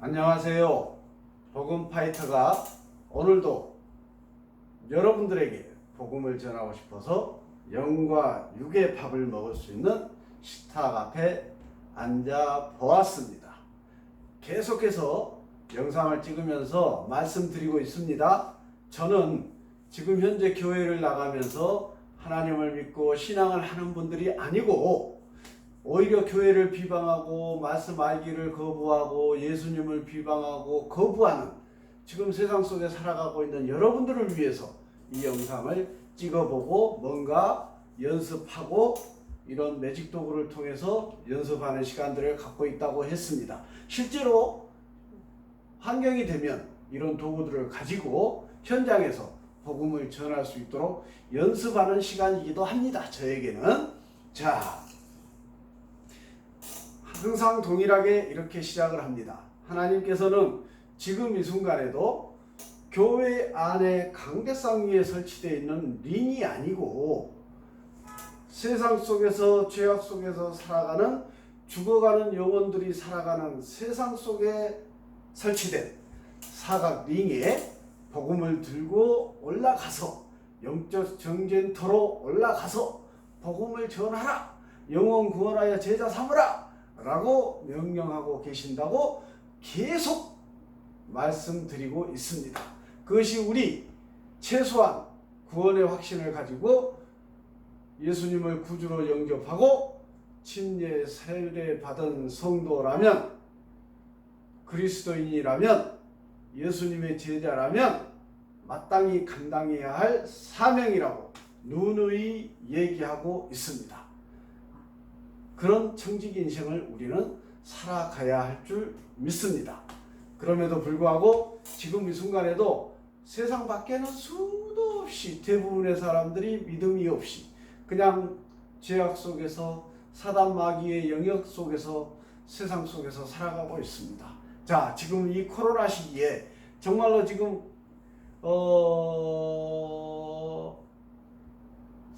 안녕하세요. 복음 파이터가 오늘도 여러분들에게 복음을 전하고 싶어서 영과 육의 밥을 먹을 수 있는 식탁 앞에 앉아 보았습니다. 계속해서 영상을 찍으면서 말씀드리고 있습니다. 저는 지금 현재 교회를 나가면서 하나님을 믿고 신앙을 하는 분들이 아니고 오히려 교회를 비방하고 말씀 알기를 거부하고 예수님을 비방하고 거부하는 지금 세상 속에 살아가고 있는 여러분들을 위해서 이 영상을 찍어보고 뭔가 연습하고 이런 매직 도구를 통해서 연습하는 시간들을 갖고 있다고 했습니다. 실제로 환경이 되면 이런 도구들을 가지고 현장에서 복음을 전할 수 있도록 연습하는 시간이기도 합니다. 저에게는. 자, 항상 동일하게 이렇게 시작을 합니다. 하나님께서는 지금 이 순간에도 교회 안에 강대상 위에 설치되어 있는 링이 아니고 세상 속에서 죄악 속에서 살아가는 죽어가는 영혼들이 살아가는 세상 속에 설치된 사각 링에 복음을 들고 올라가서 영적 정전터로 올라가서 복음을 전하라, 영혼 구원하여 제자 삼으라 라고 명령하고 계신다고 계속 말씀드리고 있습니다. 그것이 우리 최소한 구원의 확신을 가지고 예수님을 구주로 영접하고 침례 세례 받은 성도라면, 그리스도인이라면, 예수님의 제자라면 마땅히 감당해야 할 사명이라고 누누이 얘기하고 있습니다. 그런 청직 인생을 우리는 살아가야 할 줄 믿습니다. 그럼에도 불구하고 지금 이 순간에도 세상 밖에는 수도 없이 대부분의 사람들이 믿음이 없이 그냥 죄악 속에서 사단 마귀의 영역 속에서 세상 속에서 살아가고 있습니다. 자, 지금 이 코로나 시기에 정말로 지금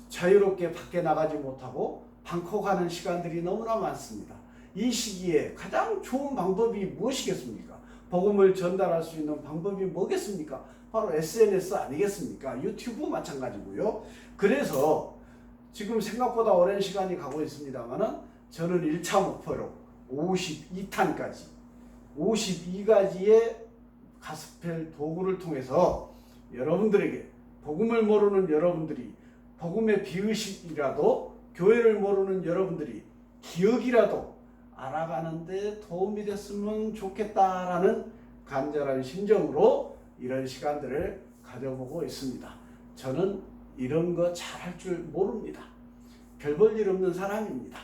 자유롭게 밖에 나가지 못하고 방콕하는 시간들이 너무나 많습니다. 이 시기에 가장 좋은 방법이 무엇이겠습니까? 복음을 전달할 수 있는 방법이 뭐겠습니까? 바로 SNS 아니겠습니까? 유튜브 마찬가지고요. 그래서 지금 생각보다 오랜 시간이 가고 있습니다만은 저는 1차 목표로 52탄까지 52가지의 가스펠 도구를 통해서 여러분들에게 복음을 모르는 여러분들이 복음의 비의식이라도 교회를 모르는 여러분들이 기억이라도 알아가는데 도움이 됐으면 좋겠다라는 간절한 심정으로 이런 시간들을 가져보고 있습니다. 저는 이런 거 잘할 줄 모릅니다. 별 볼 일 없는 사람입니다.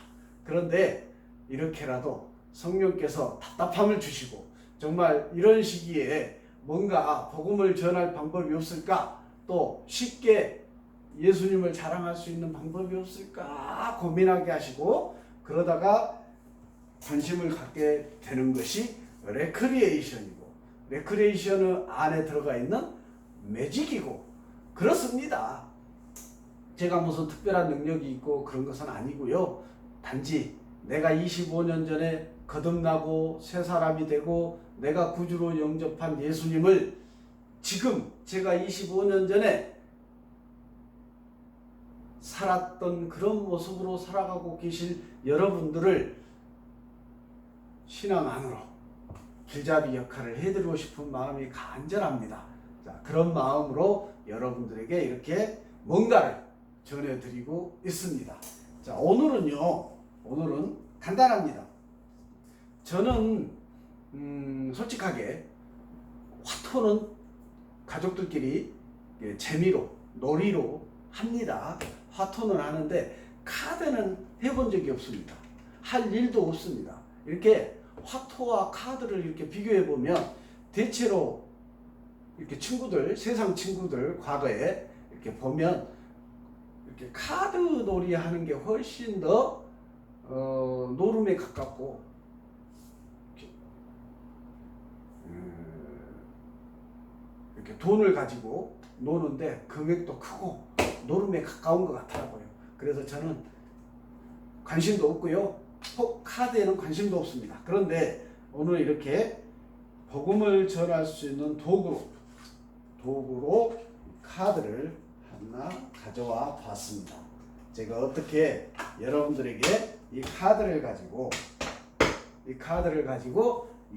그런데 이렇게라도 성령께서 답답함을 주시고 정말 이런 시기에 뭔가 복음을 전할 방법이 없을까, 또 쉽게 예수님을 자랑할 수 있는 방법이 없을까 고민하게 하시고 그러다가 관심을 갖게 되는 것이 레크리에이션이고, 레크리에이션 안에 들어가 있는 매직이고 그렇습니다. 제가 무슨 특별한 능력이 있고 그런 것은 아니고요. 단지 내가 25년 전에 거듭나고 새 사람이 되고 내가 구주로 영접한 예수님을 지금 제가 25년 전에 살았던 그런 모습으로 살아가고 계실 여러분들을 신앙 안으로 길잡이 역할을 해드리고 싶은 마음이 간절합니다. 자, 그런 마음으로 여러분들에게 이렇게 뭔가를 전해드리고 있습니다. 자, 오늘은 간단합니다. 저는 솔직하게 화토는 가족들끼리 재미로 놀이로 합니다. 화토는 하는데 카드는 해본 적이 없습니다. 할 일도 없습니다. 이렇게 화토와 카드를 이렇게 비교해 보면 대체로 이렇게 친구들, 세상 친구들 과거에 이렇게 보면 이렇게 카드 놀이 하는 게 훨씬 더 노름에 가깝고 이렇게 돈을 가지고 노는데 금액도 크고 노름에 가까운 것 같더라고요. 그래서 저는 관심도 없고요. 카드에는 관심도 없습니다. 그런데 오늘 이렇게 복음을 전할 수 있는 도구로 카드를 하나 가져와 봤습니다. 제가 어떻게 여러분들에게 이 카드를 가지고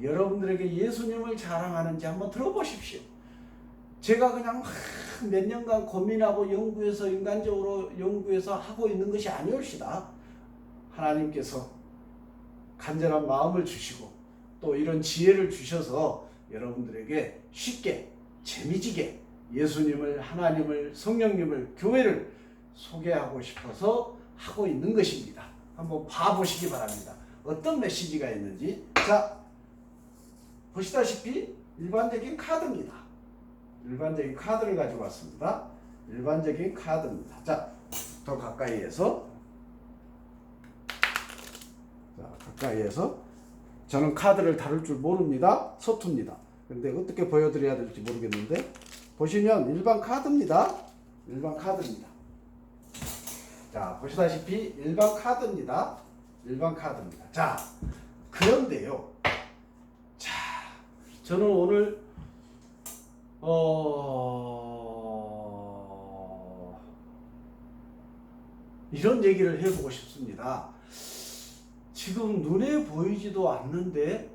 여러분들에게 예수님을 자랑하는지 한번 들어보십시오. 제가 그냥 몇 년간 고민하고 인간적으로 연구해서 하고 있는 것이 아니올시다. 하나님께서 간절한 마음을 주시고 또 이런 지혜를 주셔서 여러분들에게 쉽게 재미지게 예수님을, 하나님을, 성령님을, 교회를 소개하고 싶어서 하고 있는 것입니다. 한번 봐보시기 바랍니다. 어떤 메시지가 있는지. 자, 보시다시피 일반적인 카드입니다. 일반적인 카드를 가지고 왔습니다. 일반적인 카드입니다. 자, 더 가까이에서. 자, 가까이에서. 저는 카드를 다룰 줄 모릅니다. 서툽니다. 근데 어떻게 보여드려야 될지 모르겠는데, 보시면 일반 카드입니다. 일반 카드입니다. 자, 보시다시피 일반 카드입니다. 일반 카드입니다. 자, 그런데요. 자, 저는 오늘 이런 얘기를 해보고 싶습니다. 지금 눈에 보이지도 않는데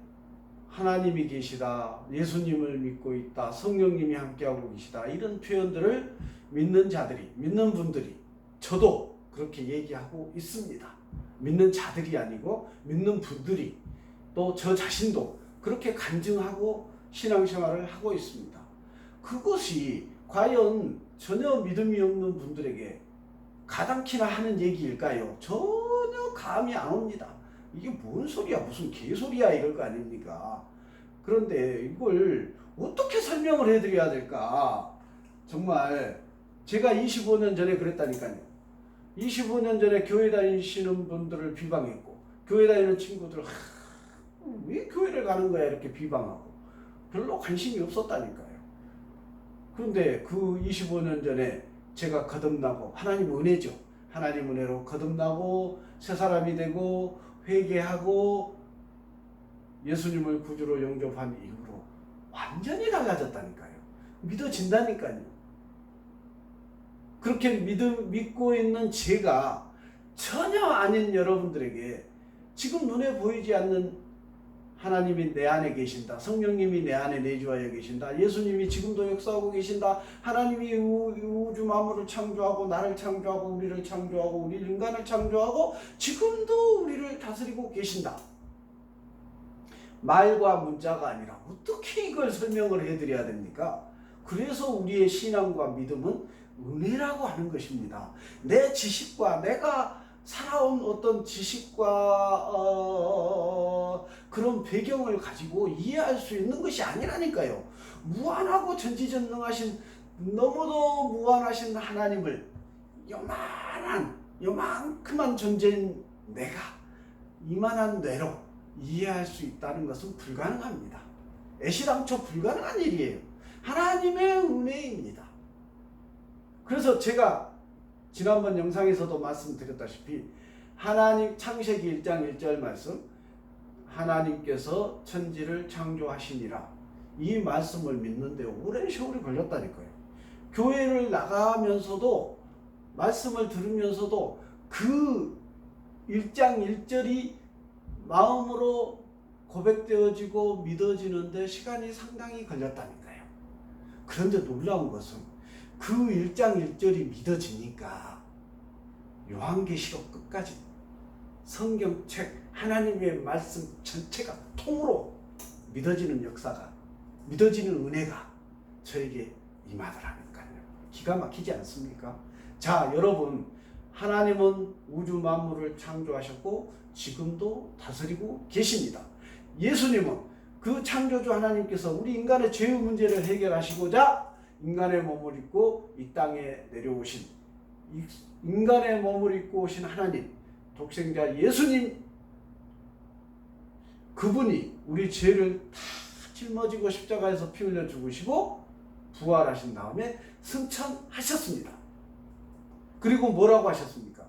하나님이 계시다, 예수님을 믿고 있다, 성령님이 함께하고 계시다, 이런 표현들을 믿는 자들이, 믿는 분들이, 저도 그렇게 얘기하고 있습니다. 믿는 자들이 아니고 믿는 분들이, 또 저 자신도 그렇게 간증하고 신앙생활을 하고 있습니다. 그것이 과연 전혀 믿음이 없는 분들에게 가당키나 하는 얘기일까요? 전혀 감이 안 옵니다. 이게 뭔 소리야, 무슨 개소리야, 이럴 거 아닙니까? 그런데 이걸 어떻게 설명을 해드려야 될까? 정말 제가 25년 전에 그랬다니까요. 25년 전에 교회 다니시는 분들을 비방했고, 교회 다니는 친구들 왜 교회를 가는 거야, 이렇게 비방하고 별로 관심이 없었다니까요. 그런데 그 25년 전에 제가 거듭나고, 하나님 은혜죠. 하나님 은혜로 거듭나고 새 사람이 되고 회개하고 예수님을 구주로 영접한 이후로 완전히 달라졌다니까요. 믿어진다니까요. 그렇게 믿고 있는 제가 전혀 아닌 여러분들에게 지금 눈에 보이지 않는 하나님이 내 안에 계신다, 성령님이 내 안에 내주하여 계신다, 예수님이 지금도 역사하고 계신다, 하나님이 우주 만물을 창조하고 나를 창조하고 우리를 창조하고 우리 인간을 창조하고 지금도 우리를 다스리고 계신다. 말과 문자가 아니라 어떻게 이걸 설명을 해드려야 됩니까? 그래서 우리의 신앙과 믿음은 은혜라고 하는 것입니다. 내 지식과 내가 살아온 어떤 지식과 그런 배경을 가지고 이해할 수 있는 것이 아니라니까요. 무한하고 전지전능하신, 너무도 무한하신 하나님을 요만큼한 존재인 내가 이만한 뇌로 이해할 수 있다는 것은 불가능합니다. 애시당초 불가능한 일이에요. 하나님의 은혜입니다. 그래서 제가 지난번 영상에서도 말씀드렸다시피 하나님 창세기 1장 1절 말씀, 하나님께서 천지를 창조하시니라, 이 말씀을 믿는데 오랜 세월이 걸렸다니까요. 교회를 나가면서도 말씀을 들으면서도 그 1장 1절이 마음으로 고백되어지고 믿어지는데 시간이 상당히 걸렸다니까요. 그런데 놀라운 것은 그 1장 1절이 믿어지니까 요한계시록 끝까지 성경책, 하나님의 말씀 전체가 통으로 믿어지는 역사가, 믿어지는 은혜가 저에게 임하더라니까요. 기가 막히지 않습니까? 자, 여러분, 하나님은 우주 만물을 창조하셨고 지금도 다스리고 계십니다. 예수님은 그 창조주 하나님께서 우리 인간의 죄의 문제를 해결하시고자 인간의 몸을 입고 이 땅에 내려오신, 인간의 몸을 입고 오신 하나님, 독생자 예수님, 그분이 우리 죄를 다 짊어지고 십자가에서 피 흘려 죽으시고 부활하신 다음에 승천하셨습니다. 그리고 뭐라고 하셨습니까?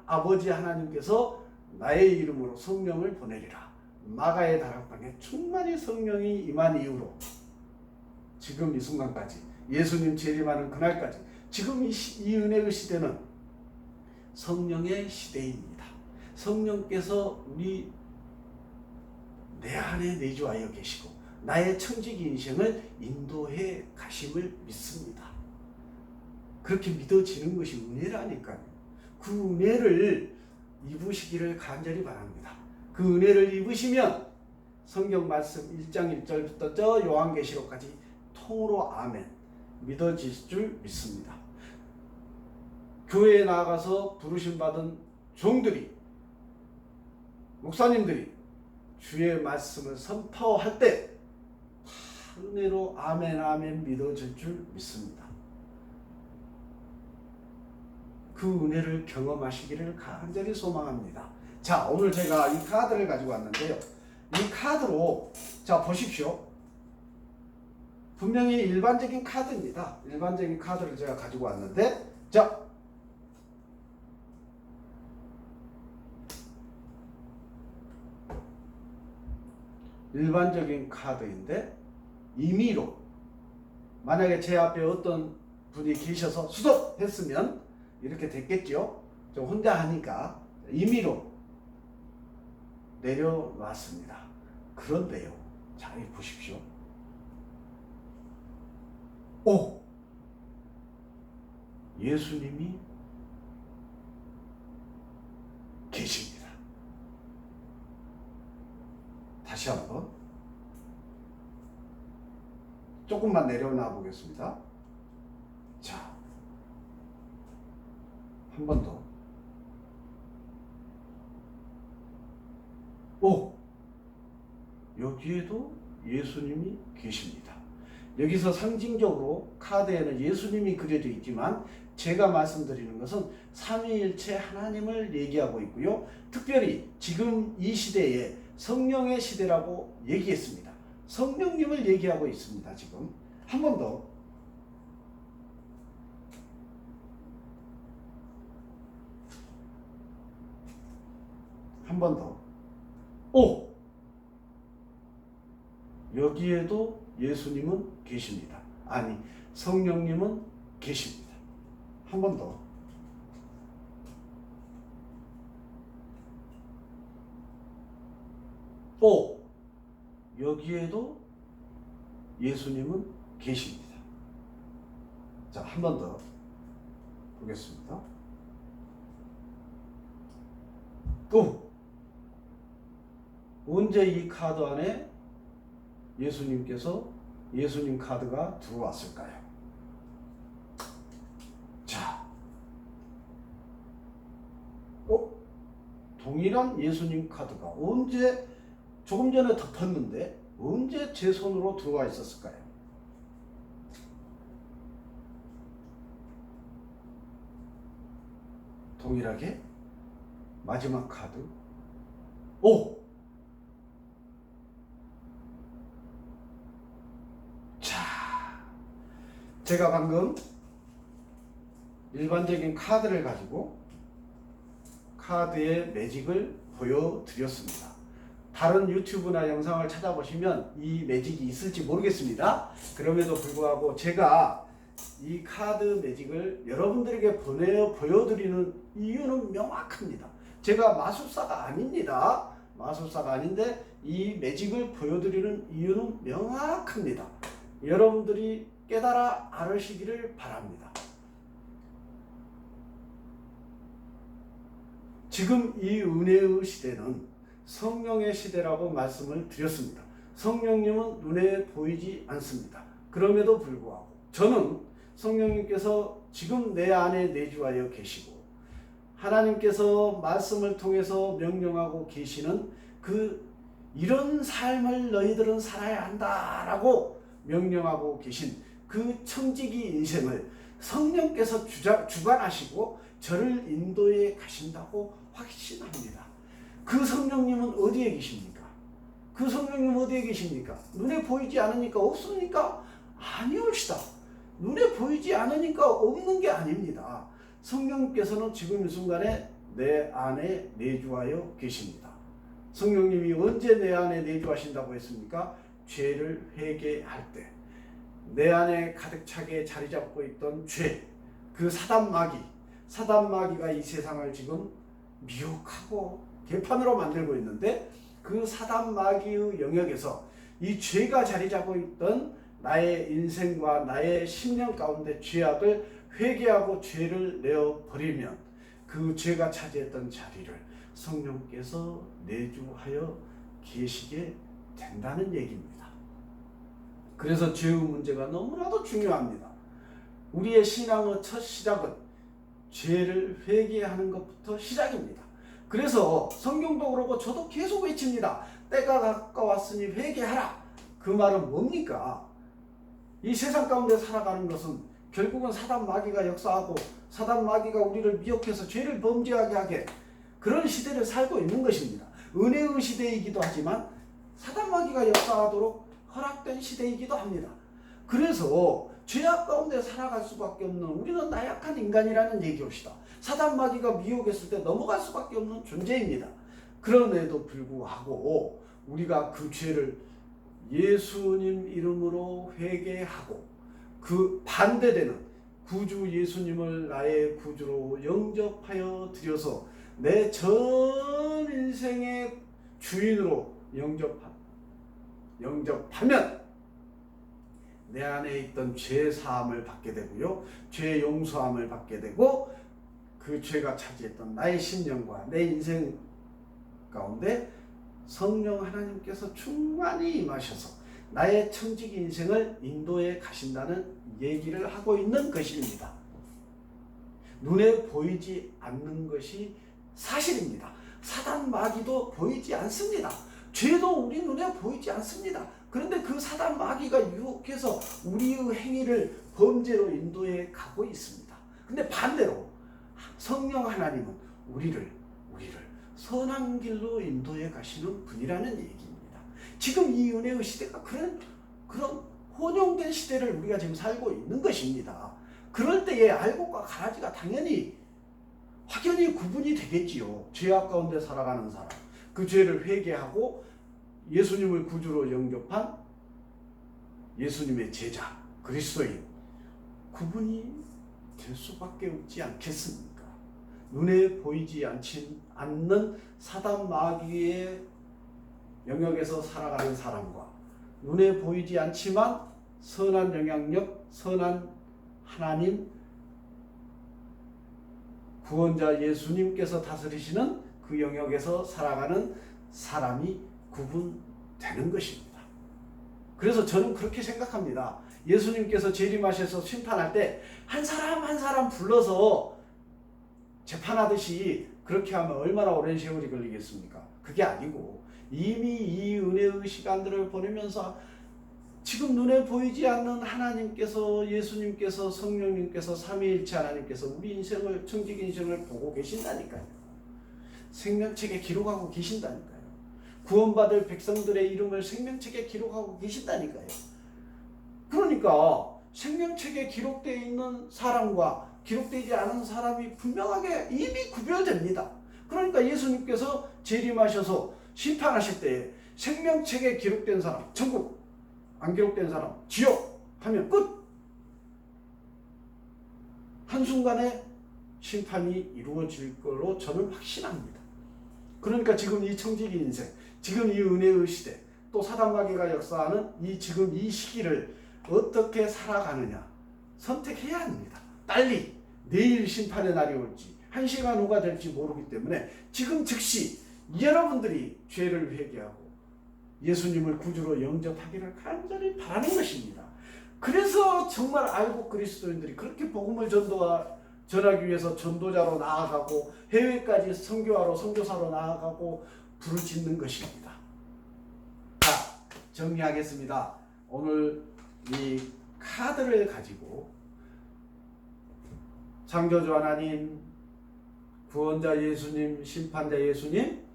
아버지 하나님께서 나의 이름으로 성령을 보내리라. 마가의 다락방에 충만히 성령이 임한 이후로 지금 이 순간까지 예수님 재림하는 그날까지 지금 이 은혜의 시대는 성령의 시대입니다. 성령께서 우리 내 안에 내주하여 계시고 나의 청지기 인생을 인도해 가심을 믿습니다. 그렇게 믿어지는 것이 은혜라니까요. 그 은혜를 입으시기를 간절히 바랍니다. 그 은혜를 입으시면 성경 말씀 1장 1절부터 저 요한계시록까지 통으로 아멘 믿어질 줄 믿습니다. 교회에 나가서 부르심 받은 종들이 목사님들이 주의 말씀을 선포할 때 다 은혜로 아멘 아멘 믿어질 줄 믿습니다. 그 은혜를 경험하시기를 간절히 소망합니다. 자, 오늘 제가 이 카드를 가지고 왔는데요. 이 카드로 자 보십시오. 분명히 일반적인 카드입니다. 일반적인 카드를 제가 가지고 왔는데 자 일반적인 카드인데 임의로 만약에 제 앞에 어떤 분이 계셔서 수습 했으면 이렇게 됐겠죠. 저 혼자 하니까 임의로 내려놨습니다. 그런데요, 잘 보십시오. 오! 예수님이 계십니다. 다시 한번 조금만 내려놔 보겠습니다. 자, 한 번 더. 오! 여기에도 예수님이 계십니다. 여기서 상징적으로 카드에는 예수님이 그려져 있지만 제가 말씀드리는 것은 삼위일체 하나님을 얘기하고 있고요. 특별히 지금 이 시대에 성령의 시대라고 얘기했습니다. 성령님을 얘기하고 있습니다. 지금 한 번 더. 한 번 더. 오! 여기에도 예수님은 계십니다. 아니, 성령님은 계십니다. 한 번 더. 오! 여기에도 예수님은 계십니다. 자, 한 번 더 보겠습니다. 또 언제 이 카드 안에 예수님 카드가 들어왔을까요? 자, 동일한 예수님 카드가 언제 조금 전에 덮었는데 언제 제 손으로 들어와 있었을까요? 동일하게 마지막 카드. 오! 제가 방금 일반적인 카드를 가지고 카드의 매직을 보여드렸습니다. 다른 유튜브나 영상을 찾아보시면 이 매직이 있을지 모르겠습니다. 그럼에도 불구하고 제가 이 카드 매직을 여러분들에게 보여드리는 이유는 명확합니다. 제가 마술사가 아닙니다. 마술사가 아닌데 이 매직을 보여드리는 이유는 명확합니다. 여러분들이 깨달아 알으시기를 바랍니다. 지금 이 은혜의 시대는 성령의 시대라고 말씀을 드렸습니다. 성령님은 눈에 보이지 않습니다. 그럼에도 불구하고 저는 성령님께서 지금 내 안에 내주하여 계시고 하나님께서 말씀을 통해서 명령하고 계시는 이런 삶을 너희들은 살아야 한다라고 명령하고 계신 그 청지기 인생을 성령께서 주관하시고 저를 인도해 가신다고 확신합니다. 그 성령님은 어디에 계십니까? 그 성령님은 어디에 계십니까? 눈에 보이지 않으니까 없습니까? 아니올시다. 눈에 보이지 않으니까 없는 게 아닙니다. 성령께서는 지금 이 순간에 내 안에 내주하여 계십니다. 성령님이 언제 내 안에 내주하신다고 했습니까? 죄를 회개할 때. 내 안에 가득 차게 자리 잡고 있던 죄, 그 사단마귀가 이 세상을 지금 미혹하고 개판으로 만들고 있는데, 그 사단마귀의 영역에서 이 죄가 자리 잡고 있던 나의 인생과 나의 심령 가운데 죄악을 회개하고 죄를 내어버리면 그 죄가 차지했던 자리를 성령께서 내주하여 계시게 된다는 얘기입니다. 그래서 죄의 문제가 너무나도 중요합니다. 우리의 신앙의 첫 시작은 죄를 회개하는 것부터 시작입니다. 그래서 성경도 그러고 저도 계속 외칩니다. 때가 가까웠으니 회개하라. 그 말은 뭡니까? 이 세상 가운데 살아가는 것은 결국은 사단 마귀가 역사하고 사단 마귀가 우리를 미혹해서 죄를 범죄하게 하게 그런 시대를 살고 있는 것입니다. 은혜의 시대이기도 하지만 사단 마귀가 역사하도록 허락된 시대이기도 합니다. 그래서 죄악 가운데 살아갈 수밖에 없는, 우리는 나약한 인간이라는 얘기입시다. 사단 마귀가 미혹했을 때 넘어갈 수밖에 없는 존재입니다. 그럼에도 불구하고 우리가 그 죄를 예수님 이름으로 회개하고 그 반대되는 구주 예수님을 나의 구주로 영접하여 드려서 내 전 인생의 주인으로 영접하면 내 안에 있던 죄 사함을 받게 되고요, 죄 용서함을 받게 되고, 그 죄가 차지했던 나의 심령과 내 인생 가운데 성령 하나님께서 충만히 임하셔서 나의 청직 인생을 인도해 가신다는 얘기를 하고 있는 것입니다. 눈에 보이지 않는 것이 사실입니다. 사단 마귀도 보이지 않습니다. 죄도 우리 눈에 보이지 않습니다. 그런데 그 사단 마귀가 유혹해서 우리의 행위를 범죄로 인도해 가고 있습니다. 근데 반대로 성령 하나님은 우리를 선한 길로 인도해 가시는 분이라는 얘기입니다. 지금 이 은혜의 시대가 그런 혼용된 시대를 우리가 지금 살고 있는 것입니다. 그럴 때에 알곡과 가라지가 당연히 확연히 구분이 되겠지요. 죄악 가운데 살아가는 사람, 그 죄를 회개하고 예수님을 구주로 영접한 예수님의 제자, 그리스도인, 구분이 될 수밖에 없지 않겠습니까? 눈에 보이지 않는 사단 마귀의 영역에서 살아가는 사람과 눈에 보이지 않지만 선한 영향력, 선한 하나님, 구원자 예수님께서 다스리시는 그 영역에서 살아가는 사람이 구분되는 것입니다. 그래서 저는 그렇게 생각합니다. 예수님께서 재림하셔서 심판할 때 한 사람 한 사람 불러서 재판하듯이 그렇게 하면 얼마나 오랜 세월이 걸리겠습니까? 그게 아니고 이미 이 은혜의 시간들을 보내면서 지금 눈에 보이지 않는 하나님께서, 예수님께서, 성령님께서, 삼위일체 하나님께서 우리 인생을, 청직 인생을 보고 계신다니까요. 생명책에 기록하고 계신다니까요. 구원받을 백성들의 이름을 생명책에 기록하고 계신다니까요. 그러니까 생명책에 기록되어 있는 사람과 기록되지 않은 사람이 분명하게 이미 구별됩니다. 그러니까 예수님께서 재림하셔서 심판하실 때 생명책에 기록된 사람, 천국, 안 기록된 사람, 지옥 하면 끝! 한순간에 심판이 이루어질 걸로 저는 확신합니다. 그러니까 지금 이 청지기 인생, 지금 이 은혜의 시대, 또 사단마귀가 역사하는 지금 이 시기를 어떻게 살아가느냐 선택해야 합니다. 빨리 내일 심판의 날이 올지 1시간 후가 될지 모르기 때문에 지금 즉시 여러분들이 죄를 회개하고 예수님을 구주로 영접하기를 간절히 바라는 것입니다. 그래서 정말 알곡 그리스도인들이 그렇게 복음을 전하기 위해서 전도자로 나아가고 해외까지 선교하러 선교사로 나아가고 부르짖는 것입니다. 자, 정리하겠습니다. 오늘 이 카드를 가지고 창조주 하나님, 구원자 예수님, 심판자 예수님,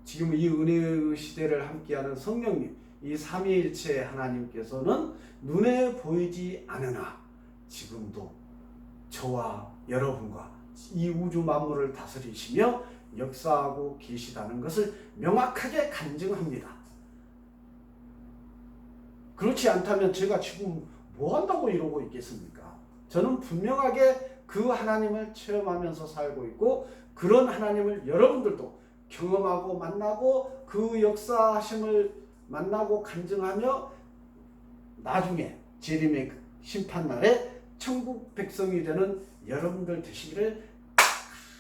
지금 이 은혜의 시대를 함께하는 성령님, 이 삼위일체 하나님께서는 눈에 보이지 않으나 지금도 저와 여러분과 이 우주 만물을 다스리시며 역사하고 계시다는 것을 명확하게 간증합니다. 그렇지 않다면 제가 지금 뭐 한다고 이러고 있겠습니까? 저는 분명하게 그 하나님을 체험하면서 살고 있고 그런 하나님을 여러분들도 경험하고 만나고 그 역사하심을 만나고 간증하며 나중에 재림의 심판날에 천국 백성이 되는 여러분들 되시기를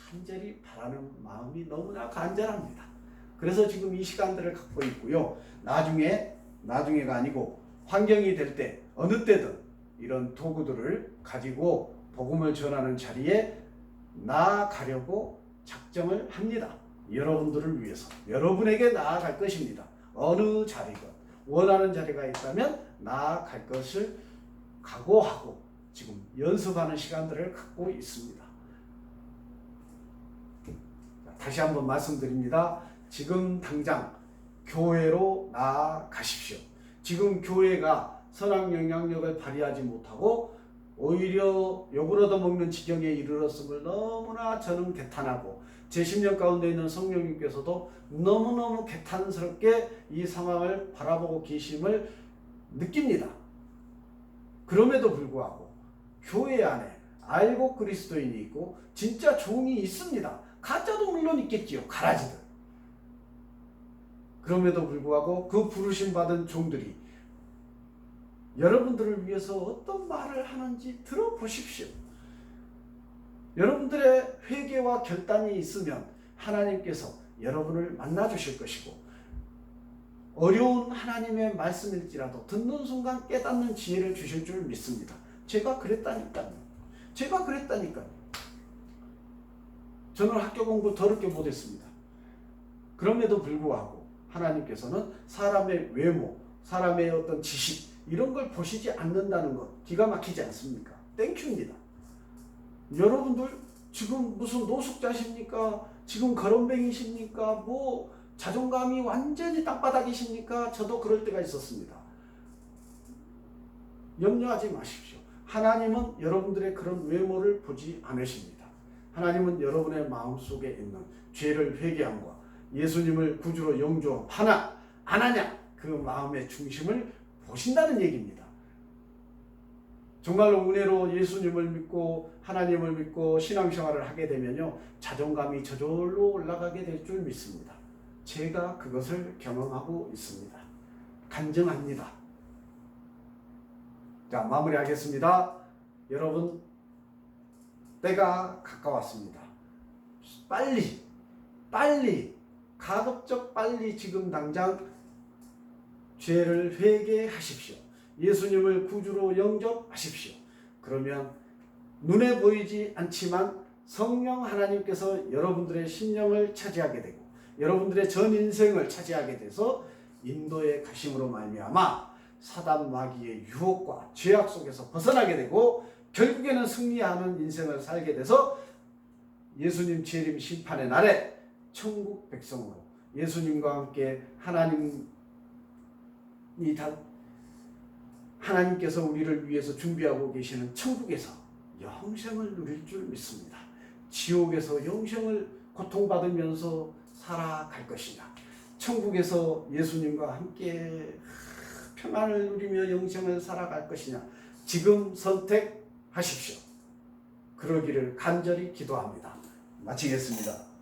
간절히 바라는 마음이 너무나 간절합니다. 그래서 지금 이 시간들을 갖고 있고요. 나중에가 아니고 환경이 될 때 어느 때든 이런 도구들을 가지고 복음을 전하는 자리에 나아가려고 작정을 합니다. 여러분들을 위해서 여러분에게 나아갈 것입니다. 어느 자리건 원하는 자리가 있다면 나아갈 것을 각오하고 지금 연습하는 시간들을 갖고 있습니다. 다시 한번 말씀드립니다. 지금 당장 교회로 나아가십시오. 지금 교회가 선한 영향력을 발휘하지 못하고 오히려 욕을 얻어먹는 지경에 이르렀음을 너무나 저는 개탄하고 제 심령 가운데 있는 성령님께서도 너무너무 개탄스럽게 이 상황을 바라보고 계심을 느낍니다. 그럼에도 불구하고 교회 안에 알고 그리스도인이 있고 진짜 종이 있습니다. 가짜도 물론 있겠지요. 가라지들. 그럼에도 불구하고 그 부르심 받은 종들이 여러분들을 위해서 어떤 말을 하는지 들어보십시오. 여러분들의 회개와 결단이 있으면 하나님께서 여러분을 만나주실 것이고 어려운 하나님의 말씀일지라도 듣는 순간 깨닫는 지혜를 주실 줄 믿습니다. 제가 그랬다니까요. 저는 학교 공부 더럽게 못했습니다. 그럼에도 불구하고 하나님께서는 사람의 외모, 사람의 어떤 지식 이런 걸 보시지 않는다는 것 기가 막히지 않습니까? 땡큐입니다. 여러분들 지금 무슨 노숙자십니까? 지금 거렁뱅이십니까? 뭐 자존감이 완전히 땅바닥이십니까? 저도 그럴 때가 있었습니다. 염려하지 마십시오. 하나님은 여러분들의 그런 외모를 보지 않으십니다. 하나님은 여러분의 마음속에 있는 죄를 회개함과 예수님을 구주로 영접하나 안 하냐 그 마음의 중심을 보신다는 얘기입니다. 정말로 은혜로 예수님을 믿고 하나님을 믿고 신앙생활을 하게 되면요 자존감이 저절로 올라가게 될 줄 믿습니다. 제가 그것을 경험하고 있습니다. 간증합니다. 자, 마무리하겠습니다. 여러분 때가 가까웠습니다. 빨리 가급적 빨리 지금 당장 죄를 회개하십시오. 예수님을 구주로 영접하십시오. 그러면 눈에 보이지 않지만 성령 하나님께서 여러분들의 심령을 차지하게 되고 여러분들의 전 인생을 차지하게 돼서 인도에 가심으로 말미암아 사단 마귀의 유혹과 죄악 속에서 벗어나게 되고 결국에는 승리하는 인생을 살게 돼서 예수님 재림 심판의 날에 천국 백성으로 예수님과 함께 하나님께서 우리를 위해서 준비하고 계시는 천국에서 영생을 누릴 줄 믿습니다. 지옥에서 영생을 고통받으면서 살아갈 것이냐 천국에서 예수님과 함께 평안을 누리며 영생을 살아갈 것이냐 지금 선택하십시오. 그러기를 간절히 기도합니다. 마치겠습니다.